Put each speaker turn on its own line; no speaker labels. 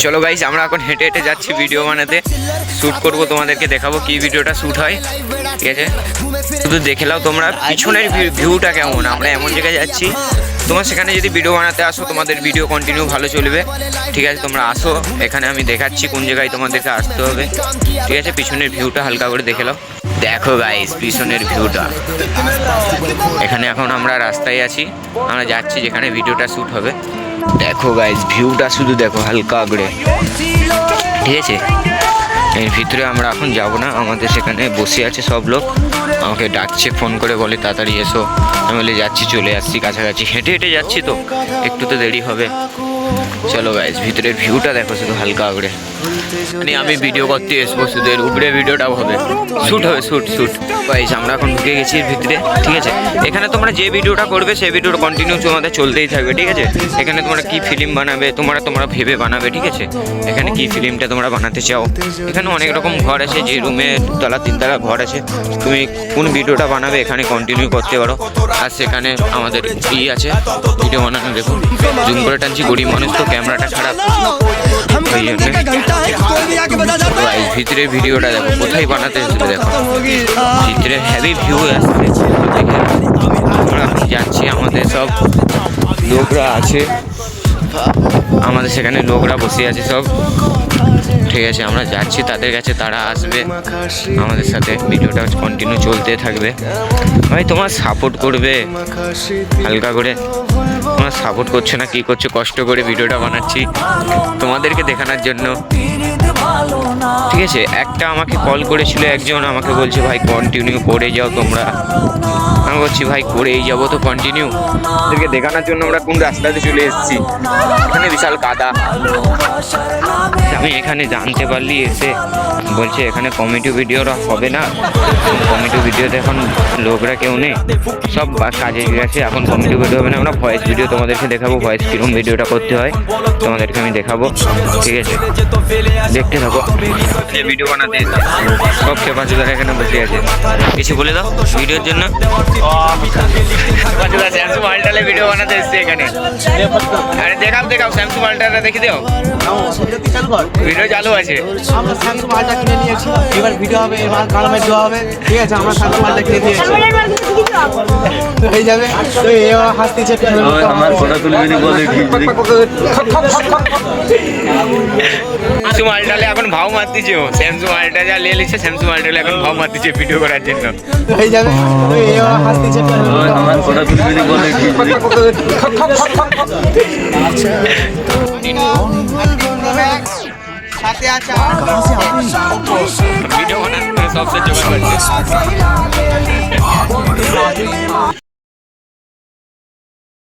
চলো গাইস, আমরা এখন হেঁটে হেঁটে যাচ্ছি ভিডিও বানাতে, শ্যুট করব, তোমাদেরকে দেখাবো কি ভিডিওটা শ্যুট হয়। ঠিক আছে, শুধু দেখে নাও তোমরা পিছনের ভিউটা কেমন। আমরা এমন জায়গায় যাচ্ছি, তোমরা সেখানে যদি ভিডিও বানাতে আসো তোমাদের ভিডিও কন্টিনিউ ভালো চলবে। ঠিক আছে, তোমরা আসো, এখানে আমি দেখাচ্ছি কোন জায়গায় তোমাদেরকে আসতে হবে। ঠিক আছে, পিছনের ভিউটা হালকা করে দেখে নাও। দেখো গাইস পিছনের ভিউটা, এখানে এখন আমরা রাস্তায় আছি, আমরা যাচ্ছি যেখানে ভিডিওটা শ্যুট হবে। দেখো গাইস ভিউটা শুধু দেখো হালকা করে। ঠিক আছে, এর ভিতরে আমরা এখন যাব না, আমাদের সেখানে বসে আছে সব লোক, আমাকে ডাকছে ফোন করে, বলে তাড়াতাড়ি এসো। আমি বলে যাচ্ছি, চলে আসছি কাছাকাছি, হেঁটে হেঁটে যাচ্ছি তো একটু তো দেরি হবে। চলো গাইস ভিতরের ভিউটা দেখো শুধু হালকা করে। মানে আমি ভিডিও করতে আসবো, শুধু এর উপরে ভিডিওটাও হবে, শ্যুট হবে, শ্যুট গাইস। আমরা এখন ঢুকে গেছি এর ভিতরে। ঠিক আছে, এখানে তোমরা যে ভিডিওটা করবে সেই ভিডিওটা কন্টিনিউ তোমাদের চলতেই থাকবে। ঠিক আছে, এখানে তোমরা কি ফিল্ম বানাবে তোমরা ভেবে বানাবে। ঠিক আছে, এখানে কি ফিল্মটা তোমরা বানাতে চাও। এখানে অনেক রকম ঘর আছে, যে রুমে দুতলা তিনতলা ঘর আছে, তুমি কোন ভিডিওটা বানাবে এখানে কন্টিনিউ করতে পারো। আর সেখানে আমাদের আছে ভিডিও বানানো। দেখুন জুম করে টানছি, গরিব মানুষ তো ক্যামেরাটা খারাপ, ওই জন্য। ভিতরের ভিডিওটা দেখো কোথায় বানাতে হচ্ছে, দেখো ভিতরে হেভি ভিউ আসছে। আমরা যাচ্ছি, আমাদের সব লোকরা আছে, আমাদের সেখানে লোকরা বসে আছে সব। ঠিক আছে, আমরা যাচ্ছি তাদের কাছে, তারা আসবে আমাদের সাথে, ভিডিওটা কন্টিনিউ চলতে থাকবে। ভাই তোমার সাপোর্ট করবে হালকা করে, তোমরা সাপোর্ট করছো না, কি করছো, কষ্ট করে ভিডিওটা বানাচ্ছি তোমাদেরকে দেখানোর জন্য। ঠিক আছে, একটা আমাকে কল করেছিল একজন, আমাকে বলছে ভাই কন্টিনিউ করে যাও তোমরা। আমি বলছি ভাই করেই যাবো তো কন্টিনিউ, ওদেরকে দেখানোর জন্য আমরা কোন রাস্তাতে চলে এসেছি। এখানে বিশাল কাদা, আমি এখানে জানতে পারলি এসে বলছে এখানে কমেডি ভিডিওরা হবে না, কমেডি ভিডিওতে এখন লোকরা কেউ নেই, সব কাজে গেছে, এখন কমেডি ভিডিও হবে না, আমরা ভয়েস ভিডিও তোমাদেরকে দেখাবো, ভয়েস কিরকম ভিডিওটা করতে হয় তোমাদেরকে আমি দেখাবো। ঠিক আছে, দেখতে থাকো। যে ভিডিও বানাতে সব খেপাচুদারা এখানে বসে আছে, কিছু বলে দাও ভিডিওর জন্য। স্যামসুং আল্ট্রালে ভিডিও বানাতে এসছে এখানে, আরে দেখাও স্যামসুং আল্ট্রাটা দেখে দাও, ভিডিও চালু আছে।
আমরা স্যামসুং আল্ট্রা কিনে নিয়েছি, এবার ভিডিও হবে, এবার কালামে দেওয়া হবে। ঠিক আছে, আমরা স্যামসুং আল্ট্রা কিনে নিয়েছি, হয়ে যাবে। তো এবার হাসতেছে,
আমার ফটো তুলবি বলে
স্যামসুং আল্ট্রালে এখন ভাও মারতেছে, স্যামসুং আল্ট্রা যা নিয়ে নিচ্ছে, স্যামসুং আল্ট্রালে এখন ভাও মারতেছে ভিডিও করার জন্য,
হয়ে যাবে। তো এবার হাসতেছে,
আমার ফটো তুলবি বলে
সাথে আছে
ভিডিও বানাতে সবচেয়ে জোগাড় করছে।